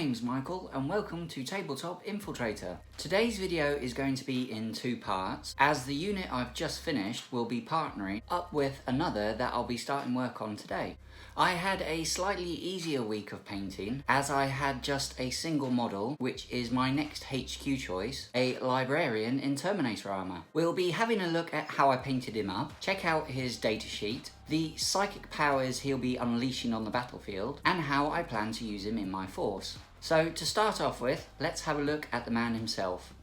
name's Michael and welcome to Tabletop-Infiltrator. Today's video is going to be in two parts, as the unit I've just finished will be partnering up with another that I'll be starting work on today. I had a slightly easier week of painting as I had just a single model, which is my next HQ choice, a Librarian in Terminator Armour. We'll be having a look at how I painted him up, check out his datasheet, the psychic powers he'll be unleashing on the battlefield, and how I plan to use him in my force. So to start off with, let's have a look at the man himself.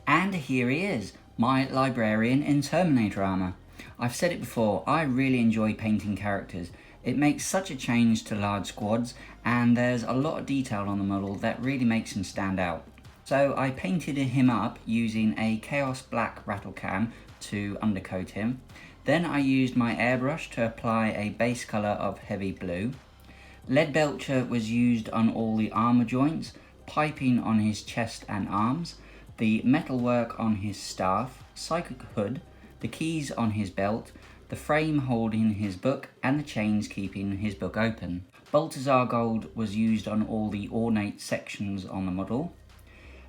And here he is, my Librarian in Terminator Armour. I've said it before, I really enjoy painting characters. It makes such a change to large squads, and there's a lot of detail on the model that really makes him stand out. So I painted him up using a Chaos Black rattle cam to undercoat him. Then I used my airbrush to apply a base colour of heavy blue. Lead Belcher was used on all the armour joints, piping on his chest and arms, the metalwork on his staff, psychic hood, the keys on his belt, the frame holding his book, and the chains keeping his book open. Balthazar Gold was used on all the ornate sections on the model.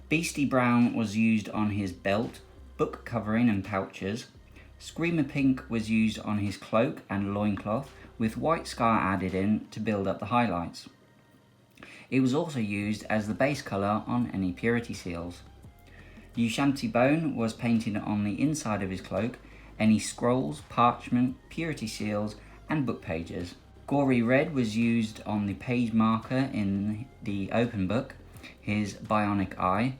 Beastie Brown was used on his belt, book covering and pouches. Screamer Pink was used on his cloak and loincloth, with white scar added in to build up the highlights. It was also used as the base colour on any purity seals. Ushabti Bone was painted on the inside of his cloak, any scrolls, parchment, purity seals, and book pages. Gory Red was used on the page marker in the open book, his bionic eye,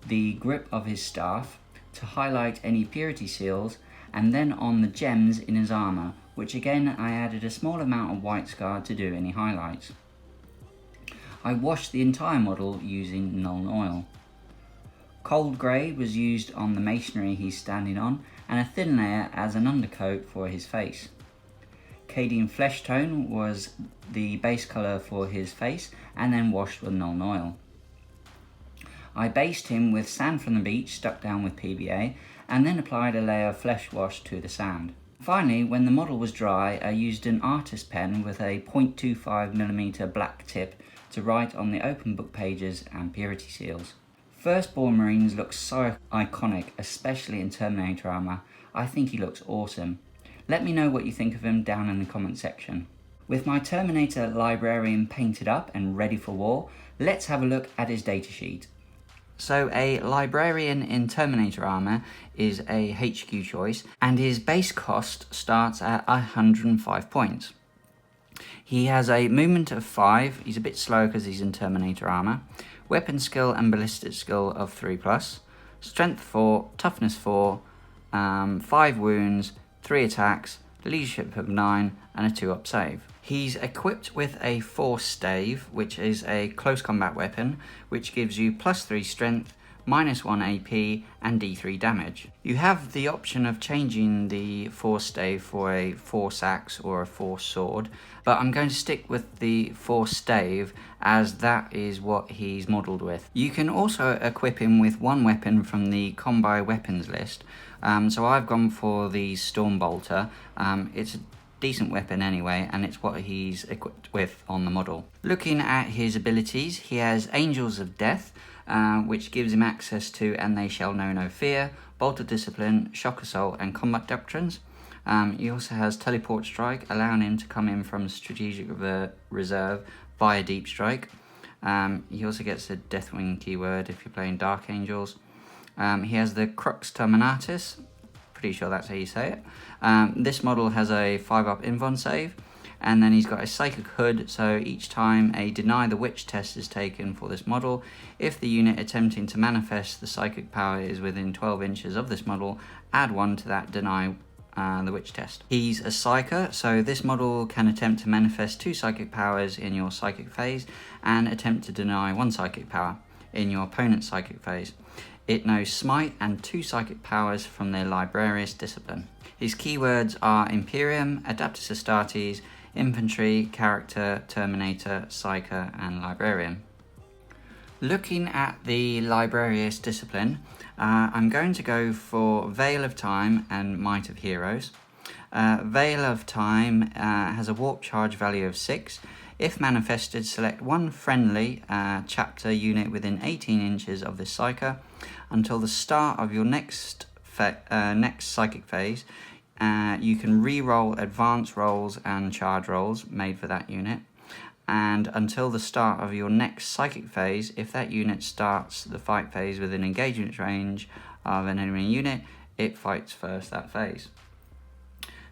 the grip of his staff, to highlight any purity seals, and then on the gems in his armour, which again I added a small amount of white scar to do any highlights. I washed the entire model using Nuln Oil. Cold Grey was used on the masonry he's standing on, and a thin layer as an undercoat for his face. Cadian Flesh Tone was the base colour for his face, and then washed with Nuln Oil. I based him with sand from the beach stuck down with PVA, and then applied a layer of flesh wash to the sand. Finally, when the model was dry, I used an artist pen with a 0.25mm black tip to write on the open book pages and purity seals. Firstborn Marines look so iconic, especially in Terminator Armour. I think he looks awesome. Let me know what you think of him down in the comment section. With my Terminator Librarian painted up and ready for war, let's have a look at his datasheet. So a Librarian in Terminator Armour is a HQ choice, and his base cost starts at 105 points. He has a movement of 5, he's a bit slow because he's in Terminator Armour, weapon skill and ballistic skill of 3+, strength 4, toughness 4, 5 wounds, 3 attacks, leadership of 9, and a 2-up save. He's equipped with a Force Stave, which is a close combat weapon, which gives you +3 strength, -1 AP, and D3 damage. You have the option of changing the Force Stave for a Force Axe or a Force Sword, but I'm going to stick with the Force Stave as that is what he's modelled with. You can also equip him with one weapon from the Combi Weapons list, so I've gone for the Storm Bolter. It's a decent weapon anyway, and it's what he's equipped with on the model. Looking at his abilities, he has Angels of Death, which gives him access to And They Shall Know No Fear, Bolt of Discipline, Shock Assault, and Combat Doctrines. He also has Teleport Strike, allowing him to come in from Strategic Reserve via Deep Strike. He also gets a Deathwing keyword if you're playing Dark Angels. He has the Crux Terminatus, pretty sure that's how you say it. This model has a 5-up Invon save, and then he's got a Psychic Hood, so each time a Deny the Witch test is taken for this model, if the unit attempting to manifest the psychic power is within 12 inches of this model, add 1 to that Deny the Witch test. He's a Psyker, so this model can attempt to manifest 2 psychic powers in your psychic phase, and attempt to deny 1 psychic power in your opponent's psychic phase. It knows Smite and 2 psychic powers from their Librarius discipline. His keywords are Imperium, Adaptus Astartes, Infantry, Character, Terminator, Psyker, and Librarian. Looking at the Librarius discipline, I'm going to go for Veil of Time and Might of Heroes. Veil of Time has a warp charge value of 6. If manifested, select one friendly chapter unit within 18 inches of this psyker until the start of your next psychic phase. You can re-roll advance rolls and charge rolls made for that unit. And until the start of your next psychic phase, if that unit starts the fight phase within engagement range of an enemy unit, it fights first that phase.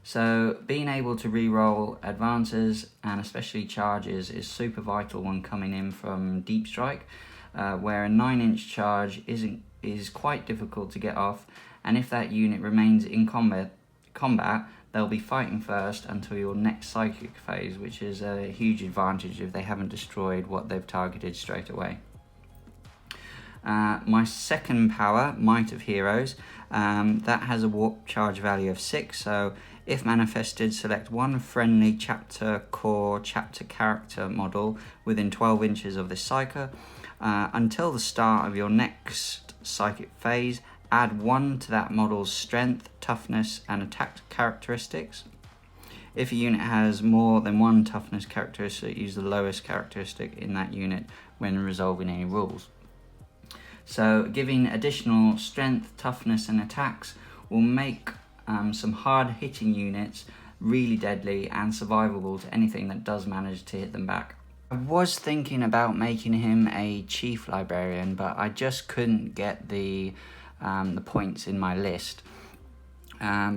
So being able to re-roll advances and especially charges is super vital when coming in from deep strike, where a 9-inch charge is quite difficult to get off, and if that unit remains in combat, they'll be fighting first until your next psychic phase, which is a huge advantage if they haven't destroyed what they've targeted straight away. My second power, Might of Heroes, that has a warp charge value of 6, so if manifested, select one friendly chapter core chapter character model within 12 inches of this psyker. Until the start of your next psychic phase, add 1 to that model's strength, toughness and attack characteristics. If a unit has more than 1 toughness characteristic, use the lowest characteristic in that unit when resolving any rules. So giving additional strength, toughness and attacks will make some hard hitting units really deadly and survivable to anything that does manage to hit them back. I was thinking about making him a chief librarian, but I just couldn't get the points in my list,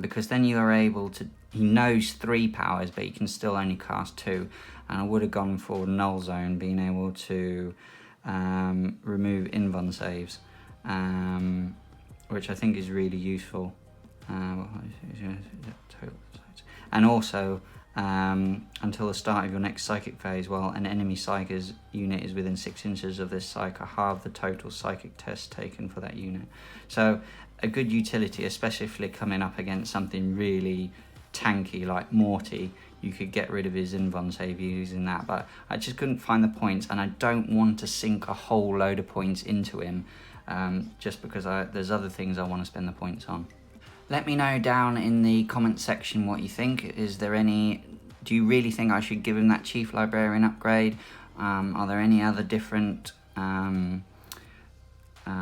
because then you are able to, he knows 3 powers but he can still only cast 2, and I would have gone for Null Zone, being able to remove invuln saves, which I think is really useful. And also until the start of your next psychic phase, while an enemy psyker's unit is within 6 inches of this psyker, halve the total psychic test taken for that unit. So a good utility, especially if you're coming up against something really tanky like Morty. You could get rid of his invuln save using that, but I just couldn't find the points, and I don't want to sink a whole load of points into him just because there's other things I want to spend the points on. Let me know down in the comment section what you think. Do you really think I should give him that Chief Librarian upgrade? Are there any other different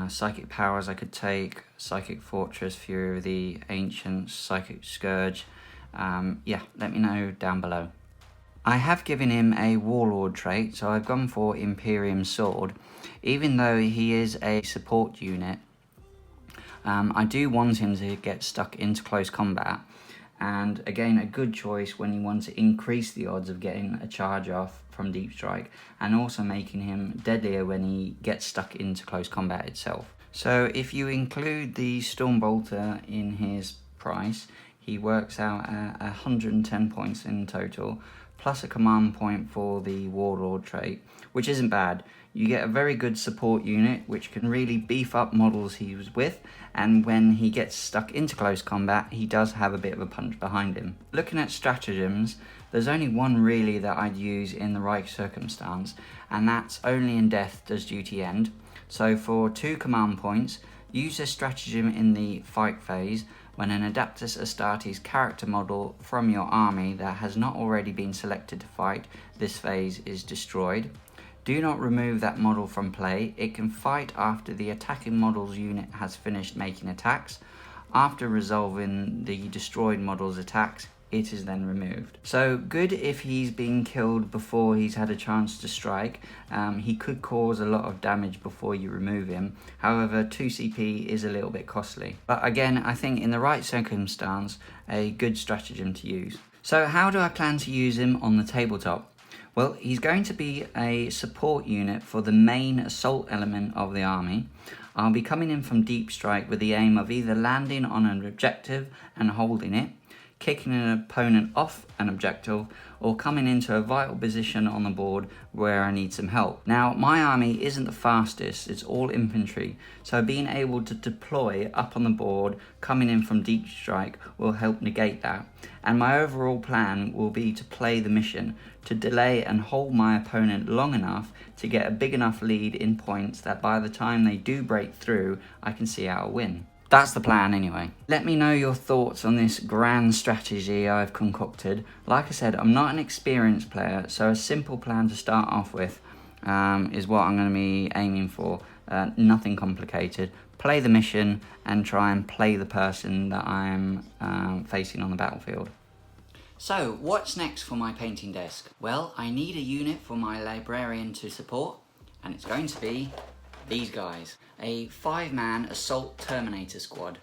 psychic powers I could take? Psychic Fortress, Fury of the Ancients, Psychic Scourge? Yeah, let me know down below. I have given him a Warlord trait, so I've gone for Imperium Sword. Even though he is a support unit, I do want him to get stuck into close combat, and again a good choice when you want to increase the odds of getting a charge off from deep strike, and also making him deadlier when he gets stuck into close combat itself. So if you include the Stormbolter in his price, he works out at 110 points in total, plus a command point for the Warlord trait, which isn't bad. You get a very good support unit which can really beef up models he was with, and when he gets stuck into close combat, he does have a bit of a punch behind him. Looking at stratagems, there's only one really that I'd use in the right circumstance, and that's only in death does duty end. So for 2 command points, use a stratagem in the fight phase. When an Adeptus Astartes character model from your army that has not already been selected to fight this phase is destroyed, do not remove that model from play. It can fight after the attacking model's unit has finished making attacks. After resolving the destroyed model's attacks, it is then removed. So good if he's been killed before he's had a chance to strike. He could cause a lot of damage before you remove him. However, 2 CP is a little bit costly. But again, I think in the right circumstance, a good stratagem to use. So how do I plan to use him on the tabletop? Well, he's going to be a support unit for the main assault element of the army. I'll be coming in from deep strike with the aim of either landing on an objective and holding it, kicking an opponent off an objective, or coming into a vital position on the board where I need some help. Now, my army isn't the fastest, it's all infantry, so being able to deploy up on the board, coming in from deep strike, will help negate that. And my overall plan will be to play the mission, to delay and hold my opponent long enough to get a big enough lead in points that by the time they do break through, I can see out a win. That's the plan anyway. Let me know your thoughts on this grand strategy I've concocted. Like I said, I'm not an experienced player, so a simple plan to start off with is what I'm going to be aiming for. Nothing complicated. Play the mission and try and play the person that I'm facing on the battlefield. So, what's next for my painting desk? Well, I need a unit for my Librarian to support, and it's going to be these guys. A 5-man assault Terminator squad.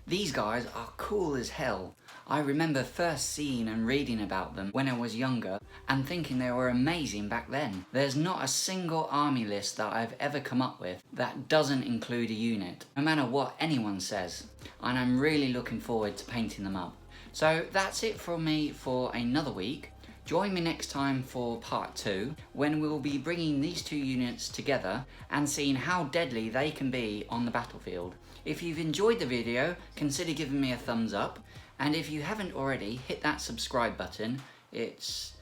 These guys are cool as hell. I remember first seeing and reading about them when I was younger and thinking they were amazing back then. There's not a single army list that I've ever come up with that doesn't include a unit, no matter what anyone says, and I'm really looking forward to painting them up. So that's it from me for another week. Join me next time for part 2, when we'll be bringing these two units together and seeing how deadly they can be on the battlefield. If you've enjoyed the video, consider giving me a thumbs up, and if you haven't already, hit that subscribe button. It's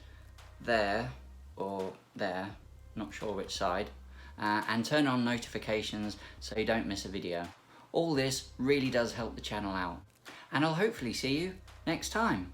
there, or there, not sure which side, and turn on notifications so you don't miss a video. All this really does help the channel out, and I'll hopefully see you next time.